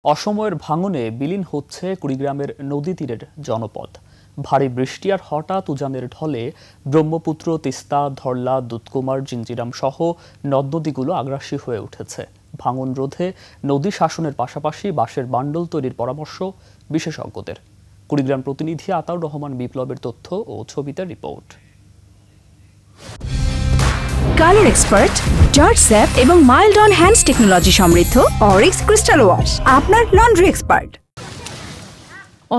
অসময়ের ভাঙনে বিলীন হচ্ছে কুড়িগ্রামের নদী তীরের জনপদ। ভারী বৃষ্টি আর হঠাৎ উজানের ঢলে ব্রহ্মপুত্র, তিস্তা, ধরলা, দুধকুমার, জিঞ্জিরাম সহ নদ নদীগুলো আগ্রাসী হয়ে উঠেছে। ভাঙন রোধে নদী শাসনের পাশাপাশি বাঁশের বান্ডল তৈরির পরামর্শ বিশেষজ্ঞদের। কুড়িগ্রাম প্রতিনিধি আতাউর রহমান বিপ্লবের তথ্য ও ছবিতে report. Colour expert, George sap এবং মাইল্ড অন হ্যান্ডস টেকনোলজি সমৃদ্ধ অরিক্স ক্রিস্টাল ওয়াশ আপনার লন্ড্রি এক্সপার্ট।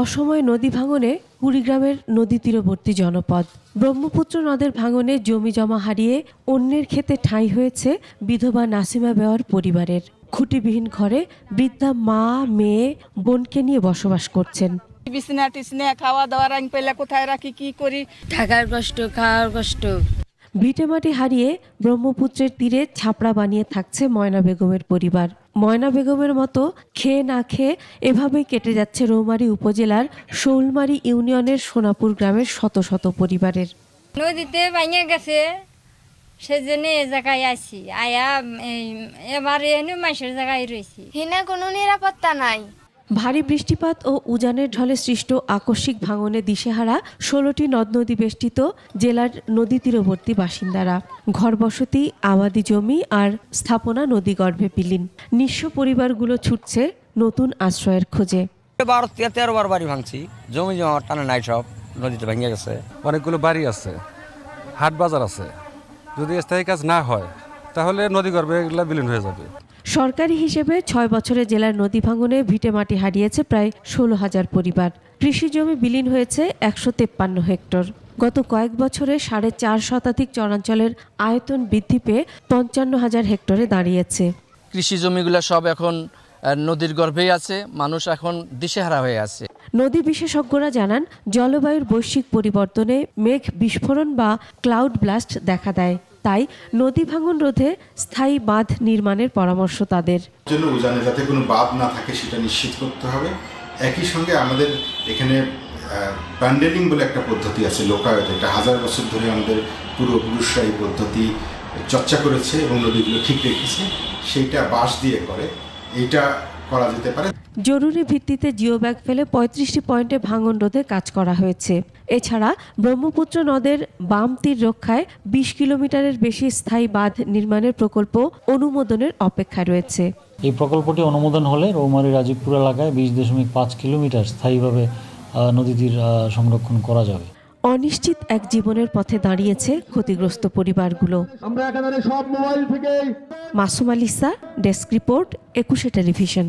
অসময়ে নদী ভাঙনে কুড়িগ্রামের নদী তীরবর্তী জনপদ। ব্রহ্মপুত্র নদের ভাঙনে জমি জমা হারিয়ে অন্যের ক্ষেতে ঠাঁই হয়েছে বিধবা নাসিমা বেওয়ার পরিবারের। খুঁটিবিহীন ঘরে বৃদ্ধা মা, মেয়ে, বোনকে নিয়ে বসবাস করছেন। বিছনা টিছনা খাওয়া দাওয়া রাং পেলে কোথায় রাখি, কি করি, থাকার কষ্ট, খাওয়ার কষ্ট। ভিটেমাটি হারিয়ে ব্রহ্মপুত্রের তীরে ছাপড়া বানিয়ে থাকছে ময়না বেগমের পরিবার। ময়না বেগমের মতো খেয়ে না খেয়ে এভাবেই কেটে যাচ্ছে রৌমারী উপজেলার শৌলমারী ইউনিয়নের সোনাপুর গ্রামের শত শত পরিবারের। নদীতে ভেঙে গেছে, সেজন্য এ জায়গায় আছি। আয়া এবারে এনে মাসের জায়গায় রয়েছি। হিনা কোনো নিরাপত্তা নাই। ভারী বৃষ্টিপাত ও উজানের ঢলে সৃষ্ট আকস্মিক ভাঙনে দিশেহারা 16টি নদ নদী বেষ্টিত জেলার নদী তীরবর্তী বাসিন্দারা। ঘরবসতি, আবাদি জমি আর স্থাপনা নদীগর্ভে বিলীন। নিঃস্ব পরিবারগুলো ছুটছে নতুন আশ্রয়ের খোঁজে। 12-13 বার বাড়ি ভাঙছি, জমি জমা টানা নাই, সব নদীতে ভেঙে গেছে। অনেকগুলো বাড়ি আছে, হাট বাজার আছে। যদি স্থায়ী কাজ না হয় তাহলে নদীগর্ভে এগুলো বিলীন হয়ে যাবে। সরকারি হিসেবে 6 বছরে জেলার নদী ভাঙনে ভিটেমাটি হারিয়েছে প্রায় 16,000 পরিবার। কৃষি জমি বিলীন হয়েছে 153 হেক্টর। গত কয়েক বছরে 4.5 শতাধিক চরাঞ্চলের আয়তন বৃদ্ধি পেয়ে 55,000 হেক্টরে দাঁড়িয়েছে। কৃষি জমিগুলো সব এখন নদীর গর্ভেই আছে, মানুষ এখন দিশেহারা হয়ে আছে। নদী বিশেষজ্ঞরা জানান, জলবায়ুর বৈশ্বিক পরিবর্তনে মেঘ বিস্ফোরণ বা ক্লাউড ব্লাস্ট দেখা দেয়। তাই নদী ভাঙন রোধে স্থায়ী বাঁধ নির্মাণের পরামর্শ তাদের। জন্য উজানে যাতে কোনো বাঁধ না থাকে সেটা নিশ্চিত করতে হবে। একই সঙ্গে আমাদের এখানে প্যান্ডেলিং বলে একটা পদ্ধতি আছে লোকায়ত, এটা 1000 বছর ধরে আমাদের পূর্বপুরুষরা এই পদ্ধতি চর্চা করেছে এবং নদীগুলো ঠিক রেখেছে। সেইটা বাঁশ দিয়ে করে, এইটা করা যেতে পারে। জরুরি ভিত্তিতে জিও ব্যাগ ফেলে 35টি পয়েন্টে ভাঙন রোধে কাজ করা হয়েছে। এছাড়া ব্রহ্মপুত্র নদের বাম তীর রক্ষায় 20 কিলোমিটারের বেশি স্থায়ী বাঁধ নির্মাণের প্রকল্প অনুমোদনের অপেক্ষায় রয়েছে। এই প্রকল্পটি অনুমোদন হলে রৌমারী রাজীবপুর এলাকায় 20.5 কিলোমিটার স্থায়ীভাবে নদী তীর সংরক্ষণ করা যাবে। অনিশ্চিত এক জীবনের পথে দাঁড়িয়েছে ক্ষতিগ্রস্ত পরিবারগুলো। Masum আলিসা, desk report, 21 television.